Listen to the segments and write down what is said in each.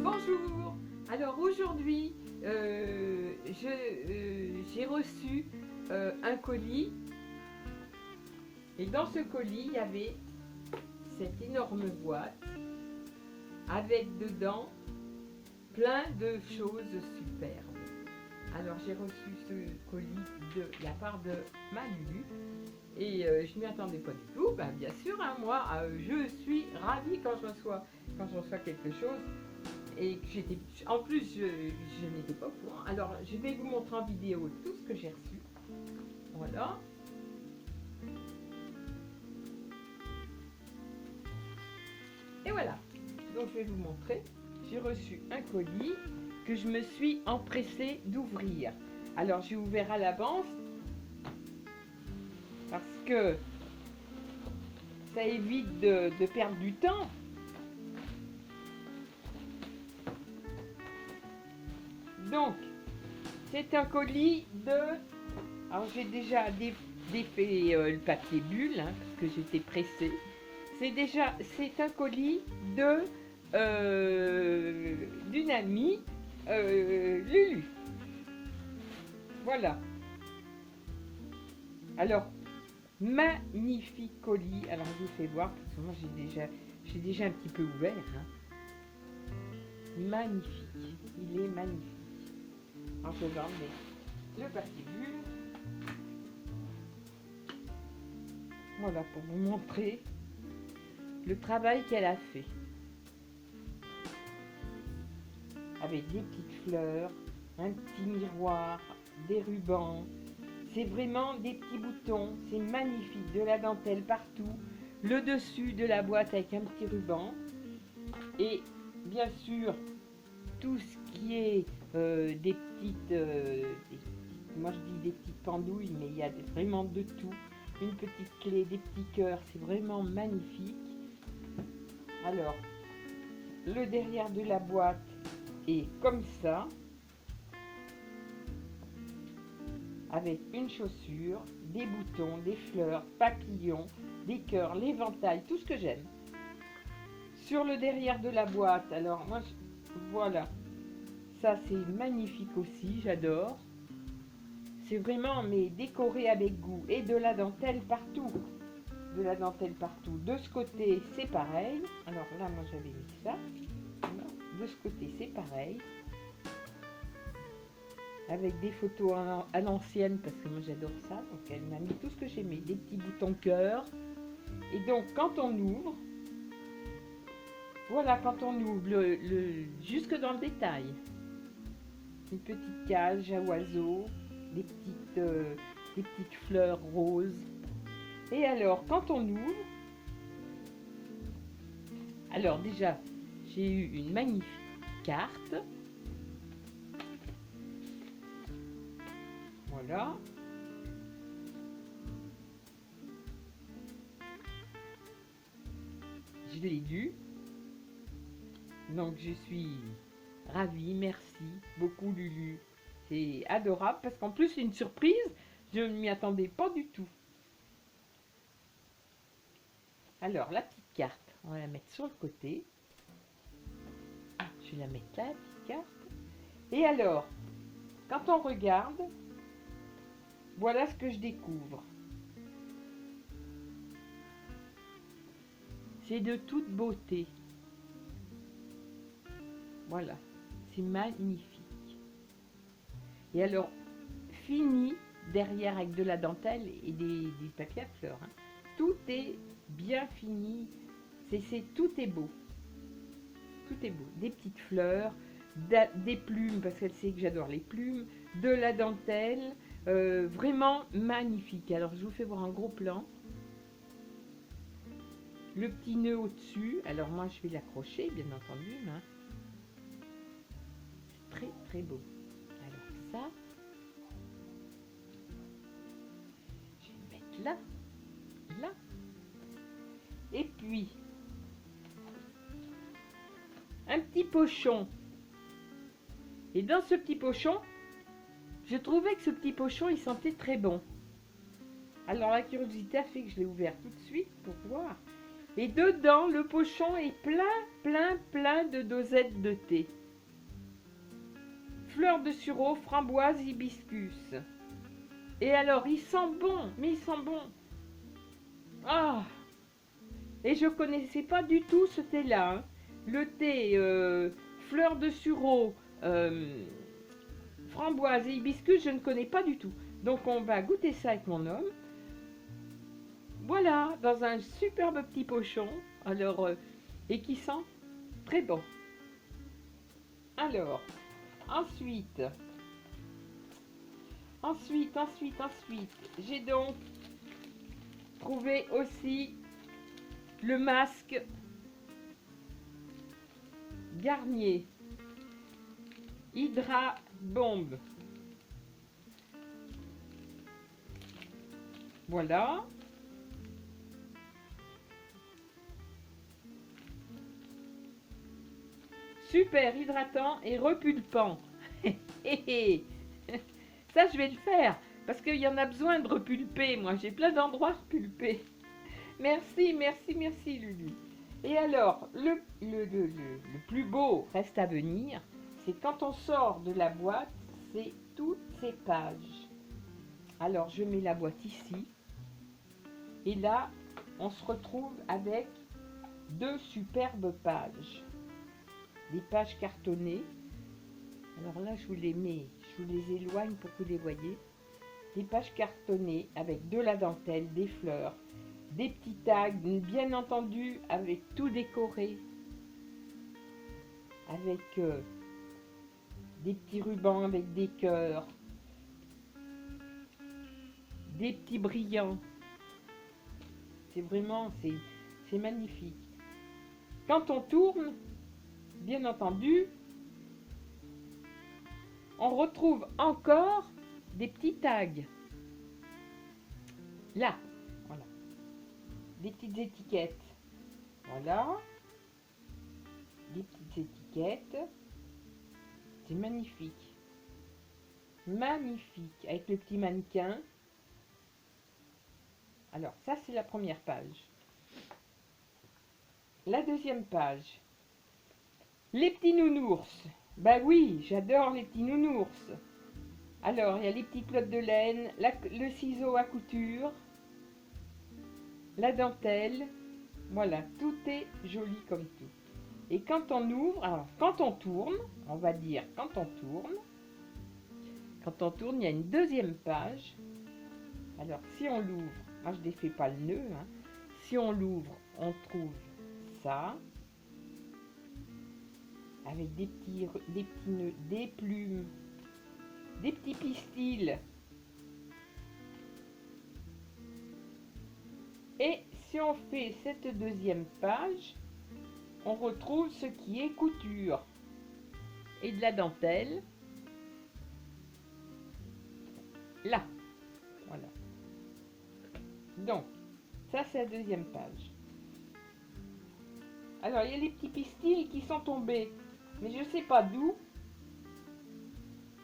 Bonjour. Alors aujourd'hui, j'ai reçu un colis et dans ce colis, il y avait cette énorme boîte avec dedans plein de choses superbes. Alors j'ai reçu ce colis de la part de Manu et je m'y attendais pas du tout. Ben, bien sûr, hein, moi je suis ravie quand je reçois quelque chose. Et que j'étais, en plus, je n'étais pas au courant. Alors, je vais vous montrer en vidéo tout ce que j'ai reçu. Voilà. Et voilà. Donc, je vais vous montrer. J'ai reçu un colis que je me suis empressée d'ouvrir. Alors, j'ai ouvert à l'avance parce que ça évite de perdre du temps. Donc, c'est un colis de... Alors, j'ai déjà défait le papier bulle, hein, parce que j'étais pressée. C'est un colis d'une amie, Lulu. Voilà. Alors, magnifique colis. Alors, je vous fais voir, parce que moi, j'ai déjà un petit peu ouvert. Hein. Magnifique. Il est magnifique. Alors, je vais enlever le papier bulle. Voilà, pour vous montrer le travail qu'elle a fait. Avec des petites fleurs, un petit miroir, des rubans. C'est vraiment des petits boutons. C'est magnifique. De la dentelle partout. Le dessus de la boîte avec un petit ruban. Et bien sûr, tout ce qui est des petites, moi je dis des petites pendouilles, mais il y a vraiment de tout. Une petite clé, des petits cœurs, c'est vraiment magnifique. Alors, le derrière de la boîte est comme ça, avec une chaussure, des boutons, des fleurs, papillons, des cœurs, l'éventail, tout ce que j'aime. Sur le derrière de la boîte, alors moi, voilà. Ça, c'est magnifique aussi, j'adore. C'est vraiment, mais décoré avec goût. Et de la dentelle partout. De la dentelle partout. De ce côté, c'est pareil. Alors là, moi, j'avais mis ça. De ce côté, c'est pareil. Avec des photos à l'ancienne, parce que moi, j'adore ça. Donc, elle m'a mis tout ce que j'aimais. Des petits boutons cœur. Et donc, quand on ouvre, voilà, quand on ouvre jusque dans le détail. Une petite cage à oiseaux, des petites fleurs roses. Et alors, quand on ouvre, alors déjà, j'ai eu une magnifique carte. Voilà. Je l'ai lu. Donc, je suis ravie, merci beaucoup Lulu. C'est adorable parce qu'en plus c'est une surprise, je ne m'y attendais pas du tout. Alors la petite carte, on va la mettre sur le côté. Je vais la mettre là, la petite carte. Et alors, quand on regarde, voilà ce que je découvre. C'est de toute beauté. Voilà, c'est magnifique. Et alors, fini derrière avec de la dentelle et des papiers à fleurs. Hein. Tout est bien fini. Tout est beau. Tout est beau. Des petites fleurs, des plumes, parce qu'elle sait que j'adore les plumes, de la dentelle. Vraiment magnifique. Alors, je vous fais voir un gros plan. Le petit nœud au-dessus. Alors, moi, je vais l'accrocher, bien entendu. Hein. Très, très beau. Ça, je vais le mettre là, là, et puis un petit pochon. Et dans ce petit pochon, je trouvais que ce petit pochon, il sentait très bon. Alors la curiosité a fait que je l'ai ouvert tout de suite pour voir. Et dedans, le pochon est plein de dosettes de thé. Fleurs de sureau, framboise, hibiscus. Et alors, il sent bon, mais il sent bon. Ah! Et je connaissais pas du tout ce thé-là, hein. Le thé fleur de sureau, framboise et hibiscus, je ne connais pas du tout. Donc on va goûter ça avec mon homme. Voilà, dans un superbe petit pochon. Alors, et qui sent très bon. Alors, ensuite, j'ai donc trouvé aussi le masque Garnier Hydra Bombe. Voilà. Super hydratant et repulpant. Ça, je vais le faire parce qu'il y en a besoin de repulper. Moi, j'ai plein d'endroits repulpés. Merci, Lulu. Et alors, le plus beau reste à venir, c'est quand on sort de la boîte, c'est toutes ces pages. Alors, je mets la boîte ici. Et là, on se retrouve avec 2 superbes pages. Des pages cartonnées. Alors là, je vous les éloigne pour que vous les voyez. Des pages cartonnées avec de la dentelle, des fleurs, des petits tags, bien entendu, avec tout décoré. Avec des petits rubans avec des cœurs, des petits brillants. C'est vraiment, c'est magnifique. Quand on tourne, bien entendu, on retrouve encore des petits tags. Là, voilà. Des petites étiquettes. Voilà. Des petites étiquettes. C'est magnifique. Magnifique. Avec le petit mannequin. Alors, ça, c'est la première page. La deuxième page. Les petits nounours. Bah oui, j'adore les petits nounours. Alors, il y a les petites pelotes de laine, le ciseau à couture, la dentelle. Voilà, tout est joli comme tout. Et quand on ouvre, alors quand on tourne, on va dire quand on tourne, il y a une deuxième page. Alors, si on l'ouvre, moi je ne défais pas le nœud, hein. Si on l'ouvre, on trouve ça. Avec des petits nœuds, des plumes, des petits pistils. Et si on fait cette deuxième page, on retrouve ce qui est couture et de la dentelle. Là, voilà. Donc, ça c'est la deuxième page. Alors, il y a les petits pistils qui sont tombés, mais je ne sais pas d'où.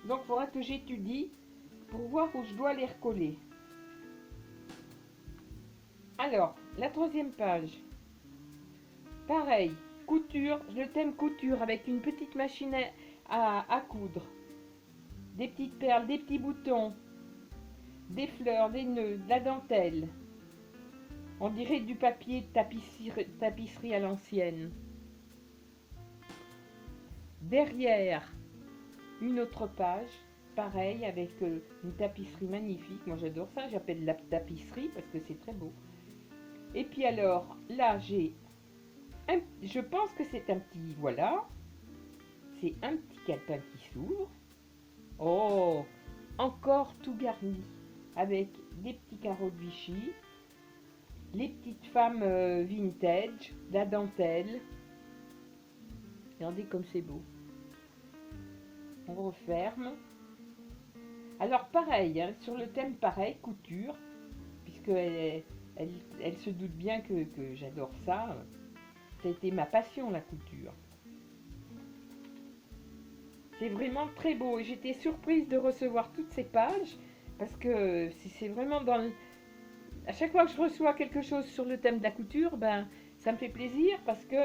Donc, il faudra que j'étudie pour voir où je dois les recoller. Alors, la troisième page. Pareil, couture, le thème couture avec une petite machine à coudre. Des petites perles, des petits boutons, des fleurs, des nœuds, de la dentelle. On dirait du papier de tapisserie à l'ancienne. Derrière, une autre page, pareil, avec une tapisserie magnifique. Moi j'adore ça, j'appelle la tapisserie parce que c'est très beau. Et puis alors, là j'ai, je pense que c'est un petit, voilà, c'est un petit calepin qui s'ouvre. Oh, encore tout garni avec des petits carreaux de Vichy. Les petites femmes vintage, la dentelle. Regardez comme c'est beau. On referme. Alors pareil, hein, sur le thème pareil, couture, puisque elle se doute bien que j'adore ça. Ça a été ma passion, la couture. C'est vraiment très beau et j'étais surprise de recevoir toutes ces pages parce que c'est vraiment dans le... À chaque fois que je reçois quelque chose sur le thème de la couture, ben, ça me fait plaisir parce que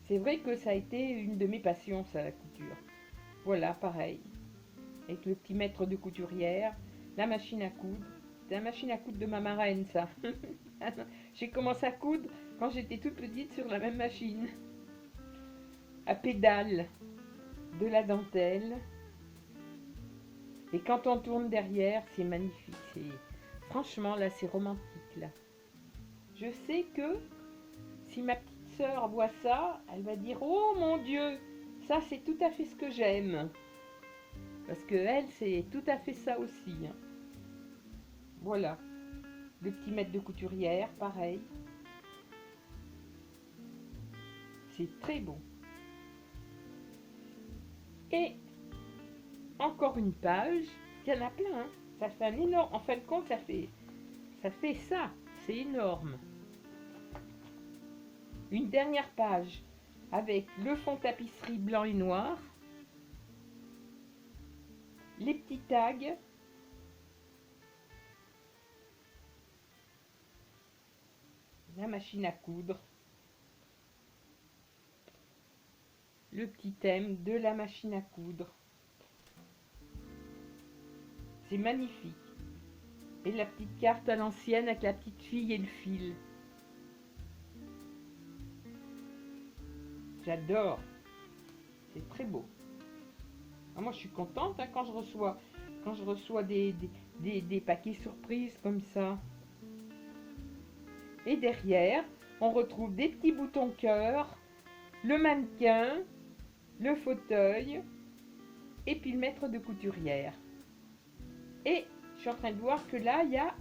c'est vrai que ça a été une de mes passions, ça, la couture. Voilà, pareil, avec le petit maître de couturière, la machine à coudre. C'est la machine à coudre de ma marraine, ça. J'ai commencé à coudre quand j'étais toute petite sur la même machine. À pédale, de la dentelle. Et quand on tourne derrière, c'est magnifique. Franchement, là, c'est romantique, là. Je sais que si ma petite sœur voit ça, elle va dire « Oh mon Dieu, ça c'est tout à fait ce que j'aime !» Parce que elle, c'est tout à fait ça aussi. Hein. Voilà. Le petit maître de couturière, pareil. C'est très beau. Et encore une page. Il y en a plein. Hein. Ça fait un énorme... En fin de compte, ça fait ça. C'est énorme. Une dernière page avec le fond tapisserie blanc et noir. Les petits tags. La machine à coudre. Le petit thème de la machine à coudre. C'est magnifique. Et la petite carte à l'ancienne avec la petite fille et le fil. J'adore. C'est très beau. Ah, moi, je suis contente hein, quand je reçois des paquets surprises comme ça. Et derrière, on retrouve des petits boutons cœur, le mannequin, le fauteuil et puis le maître de couturière. Et je suis en train de voir que là, il y a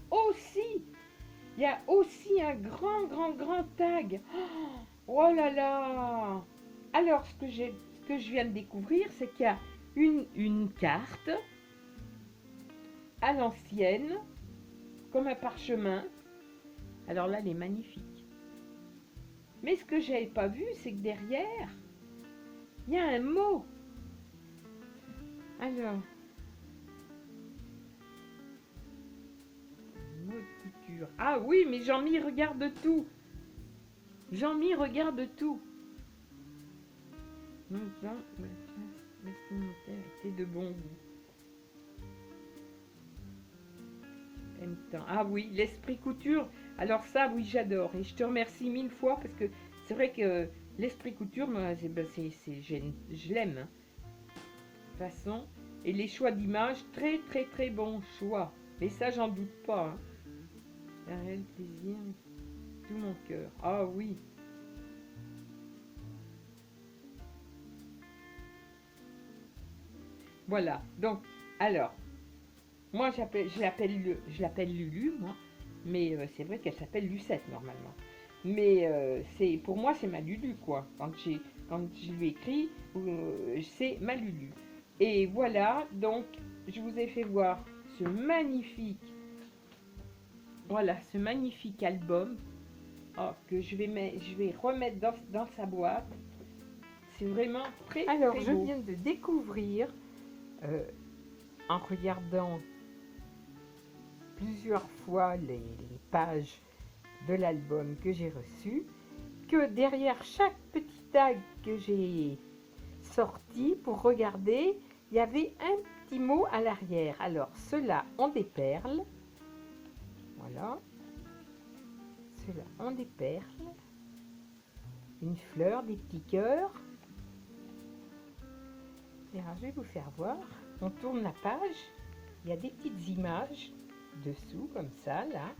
aussi un grand tag. Oh là là! Alors, ce que je viens de découvrir, c'est qu'il y a une carte à l'ancienne, comme un parchemin. Alors là, elle est magnifique. Mais ce que je n'avais pas vu, c'est que derrière, il y a un mot. Alors, mot de couture. Ah oui, mais Jean-Mi regarde tout. Jean-Mi regarde tout. Maintenant, ma classe vestimentaire était de bon goût. Ah oui, l'esprit couture. Alors ça, oui, j'adore. Et je te remercie 1000 fois parce que c'est vrai que l'esprit couture, moi, je l'aime. Hein. De toute façon. Et les choix d'images, très bon choix. Mais ça, j'en doute pas. Hein. Un réel plaisir, tout mon cœur. Ah oui. Voilà. Donc, alors, moi, je l'appelle Lulu, moi. Mais c'est vrai qu'elle s'appelle Lucette, normalement. Mais pour moi, c'est ma Lulu, quoi. Quand je lui écris, c'est ma Lulu. Et voilà, donc, je vous ai fait voir ce magnifique album que je vais remettre dans sa boîte. C'est vraiment très beau. Alors, je viens de découvrir, en regardant plusieurs fois les pages de l'album que j'ai reçu, que derrière chaque petit tag que j'ai sorti pour regarder, il y avait un petit mot à l'arrière. Alors, ceux-là ont des perles. Voilà. Ceux-là ont des perles. Une fleur, des petits cœurs. Et alors, je vais vous faire voir. On tourne la page. Il y a des petites images dessous, comme ça, là.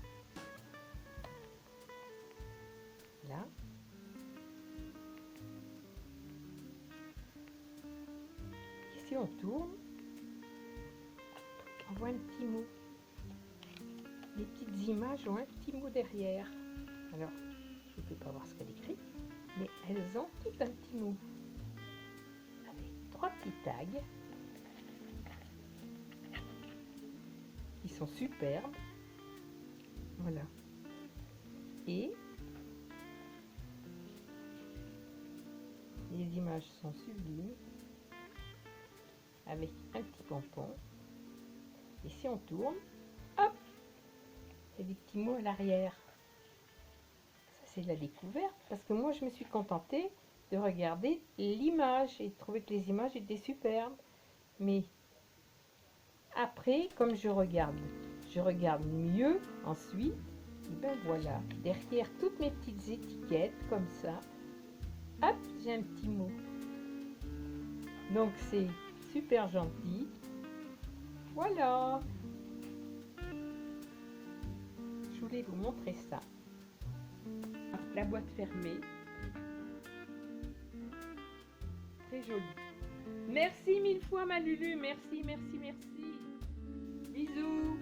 Là. Ici, on tourne. On voit un petit mot. Les petites images ont un petit mot derrière. Alors, je ne peux pas voir ce qu'elle écrit, mais elles ont tout un petit mot. Avec 3 petits tags. Qui sont superbes. Voilà. Et les images sont sublimes. Avec un petit pompon. Et si on tourne, hop, il y a des petits mots à l'arrière. Ça, c'est la découverte. Parce que moi, je me suis contentée de regarder l'image et de trouver que les images étaient superbes. Mais après, comme je regarde mieux ensuite, et ben voilà, derrière toutes mes petites étiquettes comme ça, hop, j'ai un petit mot. Donc c'est super gentil. Voilà. Je voulais vous montrer ça. La boîte fermée. Très jolie. Merci mille fois ma Lulu. Merci, merci, merci. Bisous.